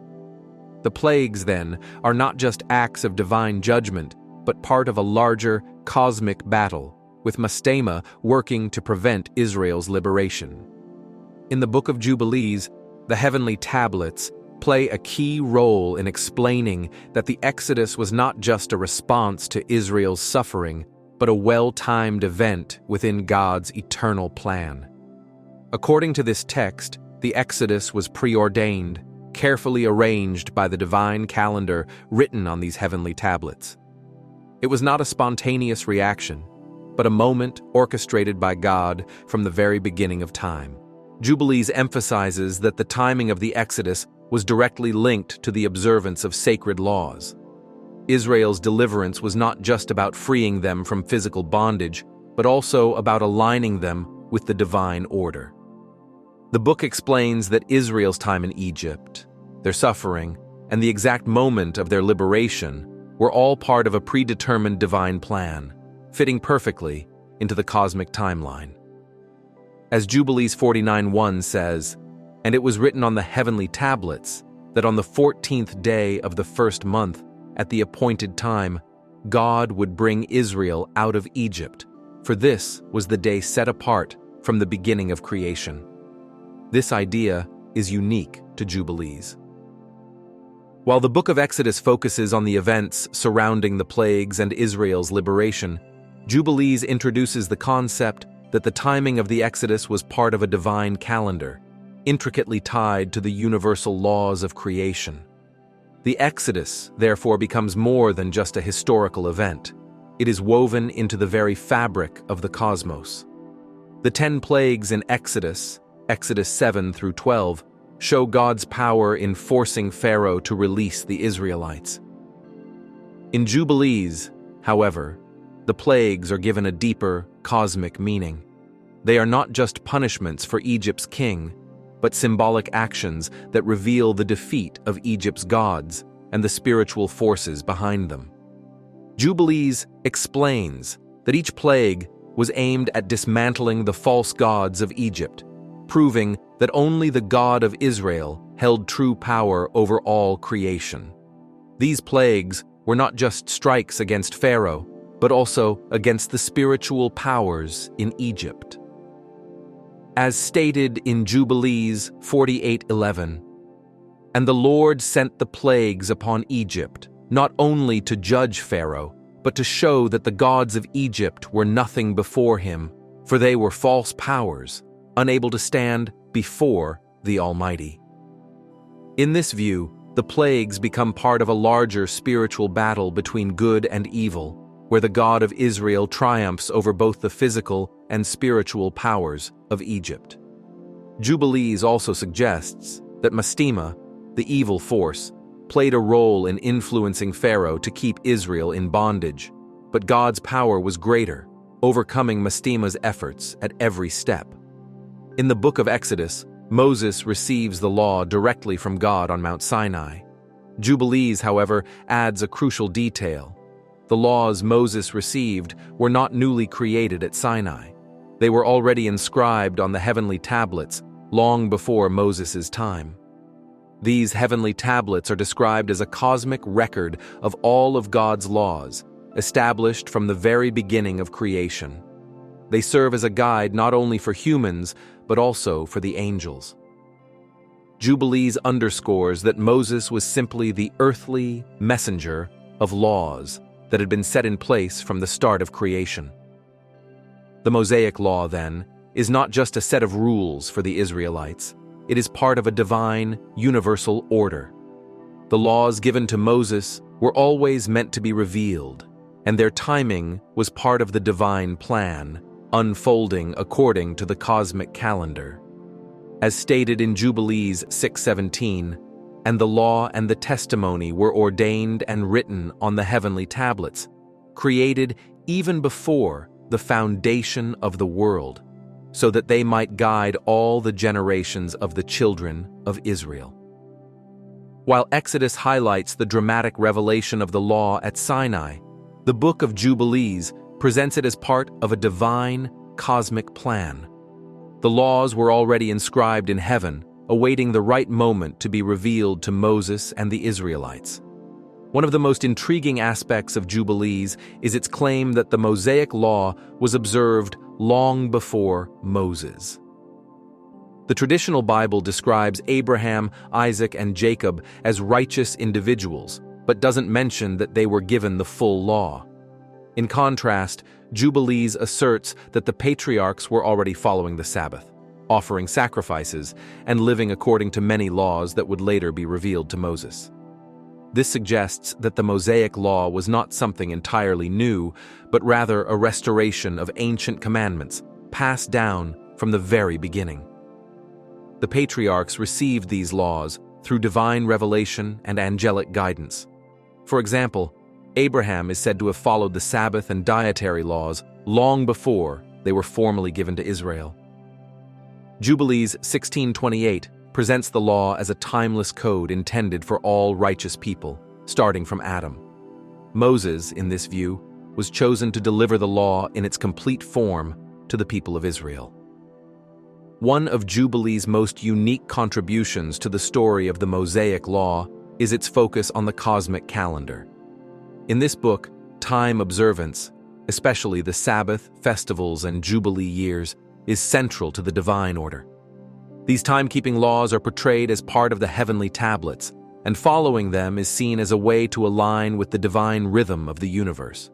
The plagues, then, are not just acts of divine judgment, but part of a larger cosmic battle, with Mastema working to prevent Israel's liberation. In the Book of Jubilees, the heavenly tablets play a key role in explaining that the Exodus was not just a response to Israel's suffering, but a well-timed event within God's eternal plan. According to this text, the Exodus was preordained, carefully arranged by the divine calendar written on these heavenly tablets. It was not a spontaneous reaction, but a moment orchestrated by God from the very beginning of time. Jubilees emphasizes that the timing of the Exodus was directly linked to the observance of sacred laws. Israel's deliverance was not just about freeing them from physical bondage, but also about aligning them with the divine order. The book explains that Israel's time in Egypt, their suffering, and the exact moment of their liberation were all part of a predetermined divine plan, fitting perfectly into the cosmic timeline. As Jubilees 49:1 says, "And it was written on the heavenly tablets that on the 14th day of the first month, at the appointed time, God would bring Israel out of Egypt, for this was the day set apart from the beginning of creation." This idea is unique to Jubilees. While the book of Exodus focuses on the events surrounding the plagues and Israel's liberation, Jubilees introduces the concept that the timing of the Exodus was part of a divine calendar, intricately tied to the universal laws of creation. The Exodus, therefore, becomes more than just a historical event. It is woven into the very fabric of the cosmos. The 10 plagues in Exodus 7 through 12, show God's power in forcing Pharaoh to release the Israelites. In Jubilees, however, the plagues are given a deeper, cosmic meaning. They are not just punishments for Egypt's king, but symbolic actions that reveal the defeat of Egypt's gods and the spiritual forces behind them. Jubilees explains that each plague was aimed at dismantling the false gods of Egypt, proving that only the God of Israel held true power over all creation. These plagues were not just strikes against Pharaoh, but also against the spiritual powers in Egypt. As stated in Jubilees 48:11, "And the Lord sent the plagues upon Egypt, not only to judge Pharaoh, but to show that the gods of Egypt were nothing before him, for they were false powers, unable to stand before the Almighty." In this view, the plagues become part of a larger spiritual battle between good and evil, where the God of Israel triumphs over both the physical and spiritual powers of Egypt. Jubilees also suggests that Mastema, the evil force, played a role in influencing Pharaoh to keep Israel in bondage, but God's power was greater, overcoming Mastema's efforts at every step. In the book of Exodus, Moses receives the law directly from God on Mount Sinai. Jubilees, however, adds a crucial detail. The laws Moses received were not newly created at Sinai. They were already inscribed on the heavenly tablets long before Moses' time. These heavenly tablets are described as a cosmic record of all of God's laws, established from the very beginning of creation. They serve as a guide not only for humans, but also for the angels. Jubilees underscores that Moses was simply the earthly messenger of laws that had been set in place from the start of creation. The Mosaic Law, then, is not just a set of rules for the Israelites. It is part of a divine, universal order. The laws given to Moses were always meant to be revealed, and their timing was part of the divine plan, unfolding according to the cosmic calendar. As stated in Jubilees 6:17, and the law and the testimony were ordained and written on the heavenly tablets, created even before the foundation of the world, so that they might guide all the generations of the children of Israel. While Exodus highlights the dramatic revelation of the law at Sinai, the Book of Jubilees presents it as part of a divine, cosmic plan. The laws were already inscribed in heaven, awaiting the right moment to be revealed to Moses and the Israelites. One of the most intriguing aspects of Jubilees is its claim that the Mosaic Law was observed long before Moses. The traditional Bible describes Abraham, Isaac, and Jacob as righteous individuals, but doesn't mention that they were given the full law. In contrast, Jubilees asserts that the patriarchs were already following the Sabbath, offering sacrifices, and living according to many laws that would later be revealed to Moses. This suggests that the Mosaic Law was not something entirely new, but rather a restoration of ancient commandments passed down from the very beginning. The patriarchs received these laws through divine revelation and angelic guidance. For example, Abraham is said to have followed the Sabbath and dietary laws long before they were formally given to Israel. Jubilees 16:28 presents the law as a timeless code intended for all righteous people, starting from Adam. Moses, in this view, was chosen to deliver the law in its complete form to the people of Israel. One of Jubilees' most unique contributions to the story of the Mosaic Law is its focus on the cosmic calendar. In this book, time observance, especially the Sabbath, festivals, and Jubilee years, is central to the divine order. These timekeeping laws are portrayed as part of the heavenly tablets, and following them is seen as a way to align with the divine rhythm of the universe.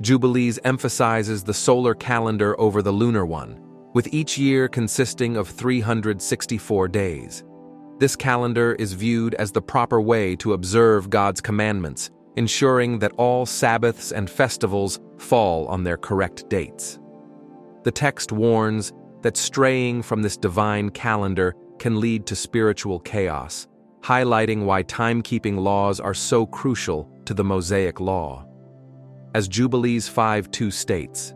Jubilees emphasizes the solar calendar over the lunar one, with each year consisting of 364 days. This calendar is viewed as the proper way to observe God's commandments, ensuring that all Sabbaths and festivals fall on their correct dates. The text warns that straying from this divine calendar can lead to spiritual chaos, highlighting why timekeeping laws are so crucial to the Mosaic Law. As Jubilees 5:2 states,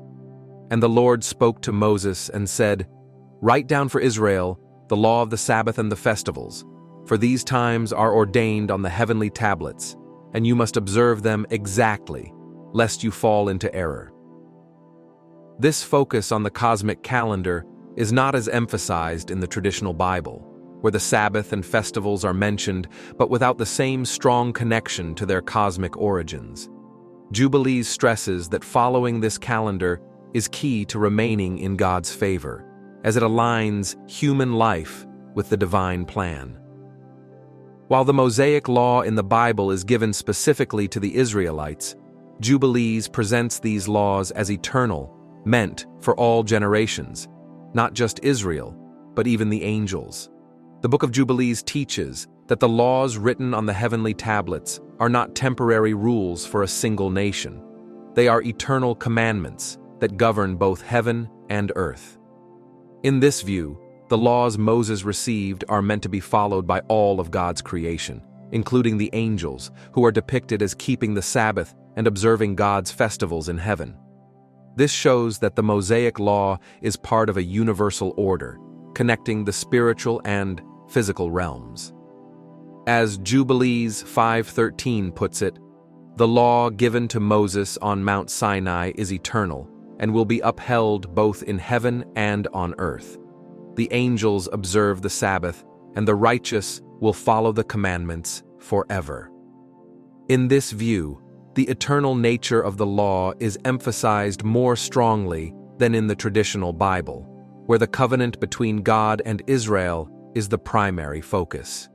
"And the Lord spoke to Moses and said, Write down for Israel the law of the Sabbath and the festivals, for these times are ordained on the heavenly tablets, and you must observe them exactly, lest you fall into error." This focus on the cosmic calendar is not as emphasized in the traditional Bible, where the Sabbath and festivals are mentioned, but without the same strong connection to their cosmic origins. Jubilees stresses that following this calendar is key to remaining in God's favor, as it aligns human life with the divine plan. While the Mosaic Law in the Bible is given specifically to the Israelites, Jubilees presents these laws as eternal, meant for all generations, not just Israel, but even the angels. The Book of Jubilees teaches that the laws written on the heavenly tablets are not temporary rules for a single nation. They are eternal commandments that govern both heaven and earth. In this view, the laws Moses received are meant to be followed by all of God's creation, including the angels, who are depicted as keeping the Sabbath and observing God's festivals in heaven. This shows that the Mosaic Law is part of a universal order, connecting the spiritual and physical realms. As Jubilees 5:13 puts it, "The law given to Moses on Mount Sinai is eternal and will be upheld both in heaven and on earth. The angels observe the Sabbath, and the righteous will follow the commandments forever." In this view, the eternal nature of the law is emphasized more strongly than in the traditional Bible, where the covenant between God and Israel is the primary focus.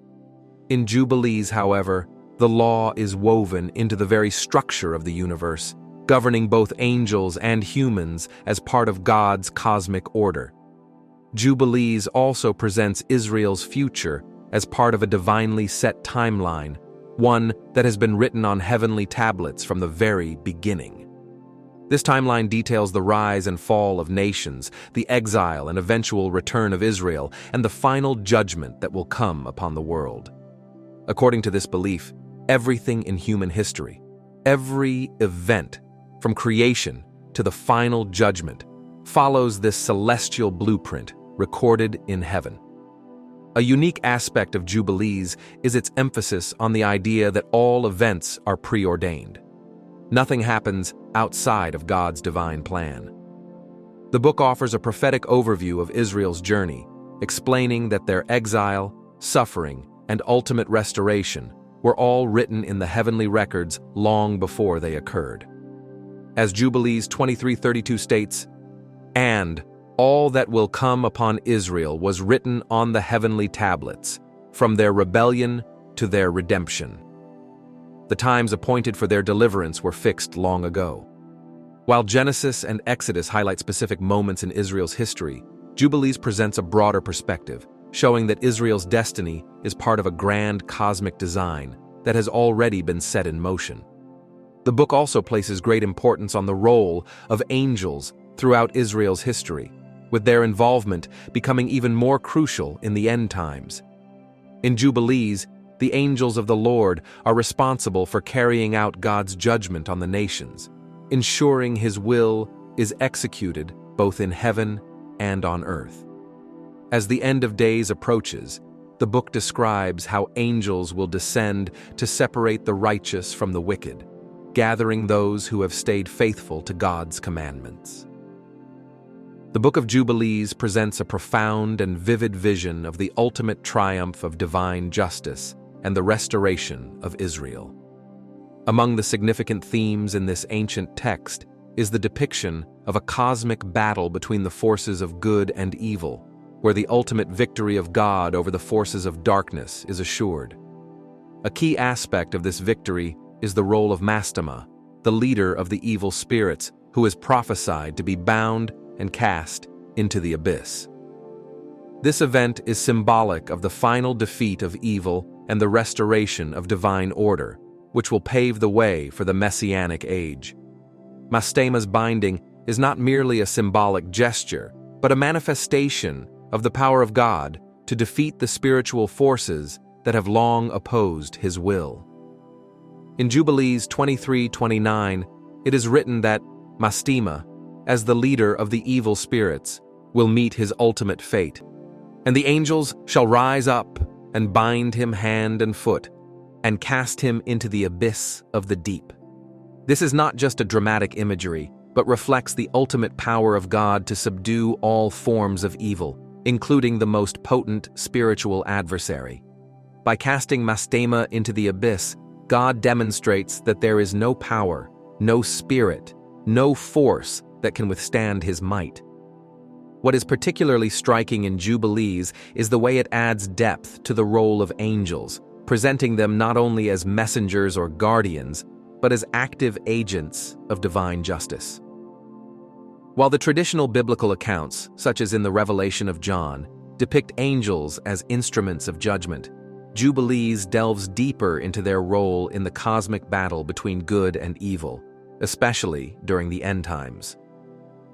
In Jubilees, however, the law is woven into the very structure of the universe, governing both angels and humans as part of God's cosmic order. Jubilees also presents Israel's future as part of a divinely set timeline, one that has been written on heavenly tablets from the very beginning. This timeline details the rise and fall of nations, the exile and eventual return of Israel, and the final judgment that will come upon the world. According to this belief, everything in human history, every event, from creation to the final judgment, follows this celestial blueprint recorded in heaven. A unique aspect of Jubilees is its emphasis on the idea that all events are preordained. Nothing happens outside of God's divine plan. The book offers a prophetic overview of Israel's journey, explaining that their exile, suffering, and ultimate restoration were all written in the heavenly records long before they occurred. As Jubilees 23:32 states, "And all that will come upon Israel was written on the heavenly tablets, from their rebellion to their redemption." The times appointed for their deliverance were fixed long ago. While Genesis and Exodus highlight specific moments in Israel's history, Jubilees presents a broader perspective, showing that Israel's destiny is part of a grand cosmic design that has already been set in motion. The book also places great importance on the role of angels throughout Israel's history, with their involvement becoming even more crucial in the end times. In Jubilees, the angels of the Lord are responsible for carrying out God's judgment on the nations, ensuring His will is executed both in heaven and on earth. As the end of days approaches, the book describes how angels will descend to separate the righteous from the wicked, gathering those who have stayed faithful to God's commandments. The Book of Jubilees presents a profound and vivid vision of the ultimate triumph of divine justice and the restoration of Israel. Among the significant themes in this ancient text is the depiction of a cosmic battle between the forces of good and evil, where the ultimate victory of God over the forces of darkness is assured. A key aspect of this victory is the role of Mastema, the leader of the evil spirits, who is prophesied to be bound and cast into the abyss. This event is symbolic of the final defeat of evil and the restoration of divine order, which will pave the way for the Messianic age. Mastema's binding is not merely a symbolic gesture, but a manifestation of the power of God to defeat the spiritual forces that have long opposed His will. In Jubilees 23:29, it is written that Mastema, as the leader of the evil spirits, will meet his ultimate fate, and the angels shall rise up and bind him hand and foot, and cast him into the abyss of the deep. This is not just a dramatic imagery, but reflects the ultimate power of God to subdue all forms of evil, including the most potent spiritual adversary. By casting Mastema into the abyss, God demonstrates that there is no power, no spirit, no force that can withstand His might. What is particularly striking in Jubilees is the way it adds depth to the role of angels, presenting them not only as messengers or guardians, but as active agents of divine justice. While the traditional biblical accounts, such as in the Revelation of John, depict angels as instruments of judgment, Jubilees delves deeper into their role in the cosmic battle between good and evil, especially during the end times.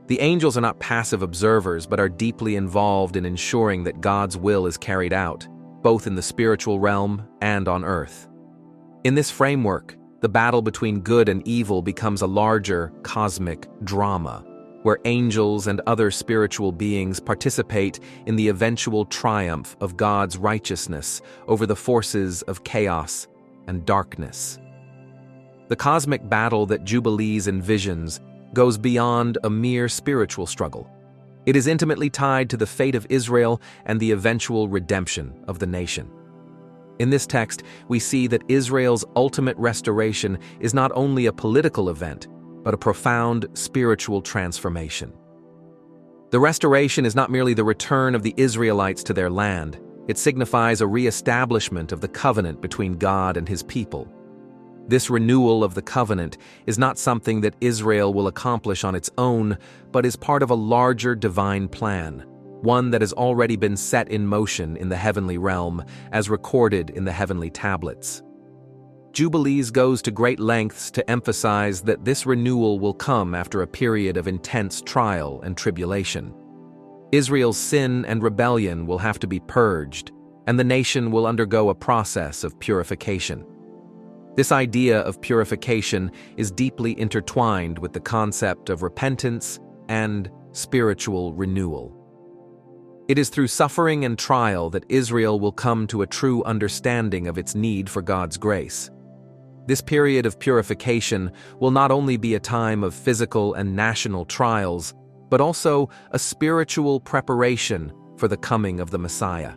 The angels are not passive observers, but are deeply involved in ensuring that God's will is carried out, both in the spiritual realm and on earth. In this framework, the battle between good and evil becomes a larger cosmic drama, where angels and other spiritual beings participate in the eventual triumph of God's righteousness over the forces of chaos and darkness. The cosmic battle that Jubilees envisions goes beyond a mere spiritual struggle. It is intimately tied to the fate of Israel and the eventual redemption of the nation. In this text, we see that Israel's ultimate restoration is not only a political event, but a profound spiritual transformation. The restoration is not merely the return of the Israelites to their land, it signifies a re-establishment of the covenant between God and His people. This renewal of the covenant is not something that Israel will accomplish on its own, but is part of a larger divine plan, one that has already been set in motion in the heavenly realm, as recorded in the heavenly tablets. Jubilees goes to great lengths to emphasize that this renewal will come after a period of intense trial and tribulation. Israel's sin and rebellion will have to be purged, and the nation will undergo a process of purification. This idea of purification is deeply intertwined with the concept of repentance and spiritual renewal. It is through suffering and trial that Israel will come to a true understanding of its need for God's grace. This period of purification will not only be a time of physical and national trials, but also a spiritual preparation for the coming of the Messiah.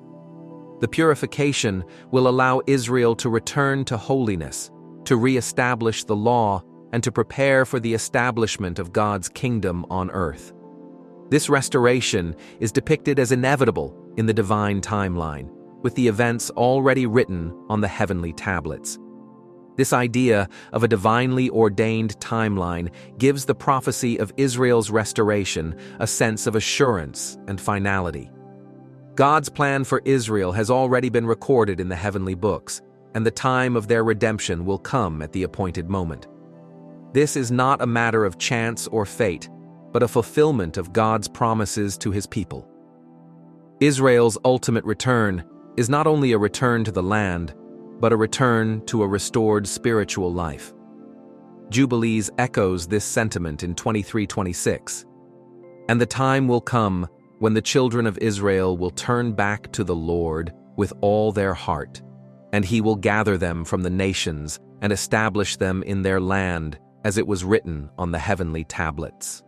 The purification will allow Israel to return to holiness, to re-establish the law, and to prepare for the establishment of God's kingdom on earth. This restoration is depicted as inevitable in the divine timeline, with the events already written on the heavenly tablets. This idea of a divinely ordained timeline gives the prophecy of Israel's restoration a sense of assurance and finality. God's plan for Israel has already been recorded in the heavenly books, and the time of their redemption will come at the appointed moment. This is not a matter of chance or fate, but a fulfillment of God's promises to his people. Israel's ultimate return is not only a return to the land, but a return to a restored spiritual life. Jubilees echoes this sentiment in 23:26. And the time will come when the children of Israel will turn back to the Lord with all their heart, and he will gather them from the nations and establish them in their land as it was written on the heavenly tablets.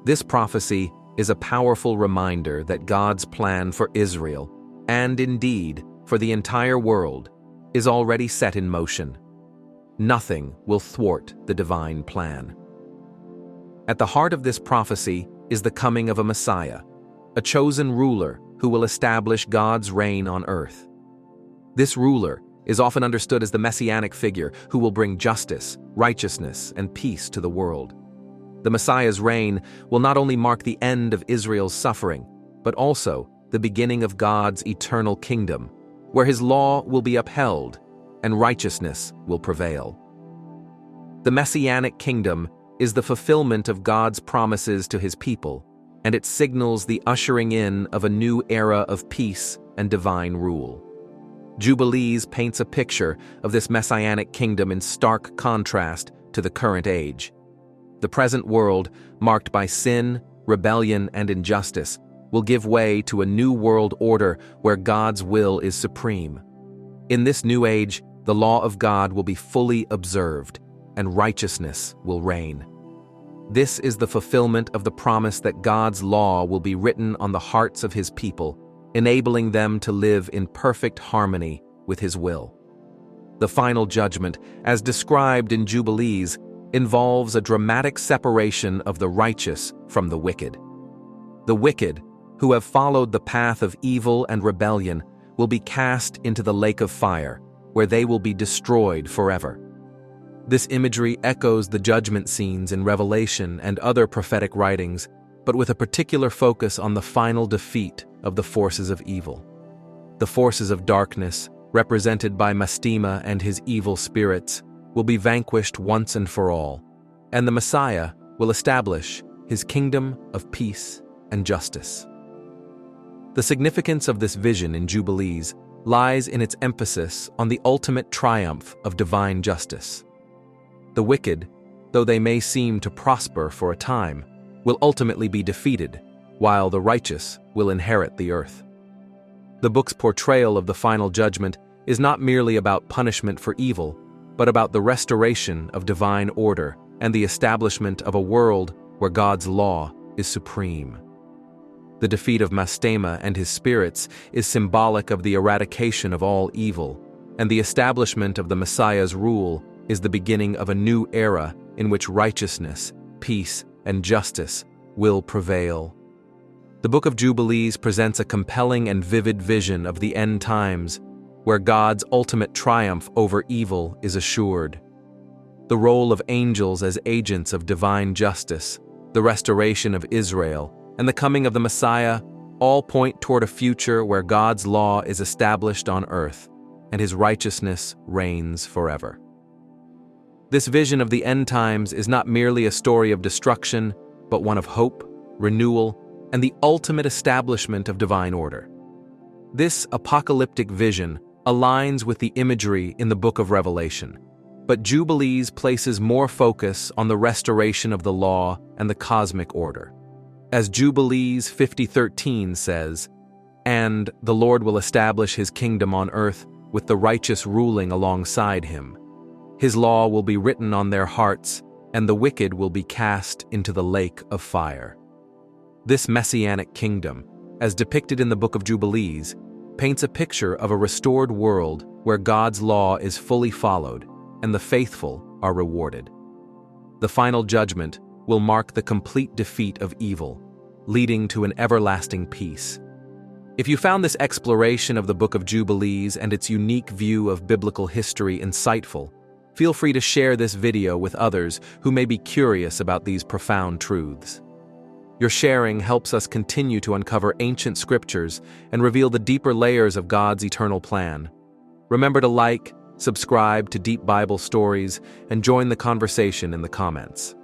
This prophecy is a powerful reminder that God's plan for Israel, and indeed for the entire world, is already set in motion. Nothing will thwart the divine plan. At the heart of this prophecy is the coming of a Messiah, a chosen ruler who will establish God's reign on earth. This ruler is often understood as the messianic figure who will bring justice, righteousness, and peace to the world. The Messiah's reign will not only mark the end of Israel's suffering, but also the beginning of God's eternal kingdom, where his law will be upheld and righteousness will prevail. The Messianic kingdom is the fulfillment of God's promises to his people, and it signals the ushering in of a new era of peace and divine rule. Jubilees paints a picture of this Messianic kingdom in stark contrast to the current age. The present world, marked by sin, rebellion, and injustice, will give way to a new world order where God's will is supreme. In this new age, the law of God will be fully observed, and righteousness will reign. This is the fulfillment of the promise that God's law will be written on the hearts of his people, enabling them to live in perfect harmony with his will. The final judgment, as described in Jubilees, involves a dramatic separation of the righteous from the wicked. The wicked, who have followed the path of evil and rebellion, will be cast into the lake of fire, where they will be destroyed forever. This imagery echoes the judgment scenes in Revelation and other prophetic writings, but with a particular focus on the final defeat of the forces of evil. The forces of darkness, represented by Mastema and his evil spirits, will be vanquished once and for all, and the Messiah will establish his kingdom of peace and justice. The significance of this vision in Jubilees lies in its emphasis on the ultimate triumph of divine justice. The wicked, though they may seem to prosper for a time, will ultimately be defeated, while the righteous will inherit the earth. The book's portrayal of the final judgment is not merely about punishment for evil, but about the restoration of divine order and the establishment of a world where God's law is supreme. The defeat of Mastema and his spirits is symbolic of the eradication of all evil, and the establishment of the Messiah's rule is the beginning of a new era in which righteousness, peace, and justice will prevail. The Book of Jubilees presents a compelling and vivid vision of the end times, where God's ultimate triumph over evil is assured. The role of angels as agents of divine justice, the restoration of Israel, and the coming of the Messiah all point toward a future where God's law is established on earth and his righteousness reigns forever. This vision of the end times is not merely a story of destruction, but one of hope, renewal, and the ultimate establishment of divine order. This apocalyptic vision aligns with the imagery in the Book of Revelation, but Jubilees places more focus on the restoration of the law and the cosmic order. As Jubilees 50:13 says, "And the Lord will establish his kingdom on earth with the righteous ruling alongside him. His law will be written on their hearts, and the wicked will be cast into the lake of fire." This messianic kingdom, as depicted in the Book of Jubilees, paints a picture of a restored world where God's law is fully followed and the faithful are rewarded. The final judgment will mark the complete defeat of evil, leading to an everlasting peace. If you found this exploration of the Book of Jubilees and its unique view of biblical history insightful, feel free to share this video with others who may be curious about these profound truths. Your sharing helps us continue to uncover ancient scriptures and reveal the deeper layers of God's eternal plan. Remember to like, subscribe to Deep Bible Stories, and join the conversation in the comments.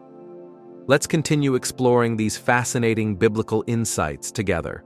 Let's continue exploring these fascinating biblical insights together.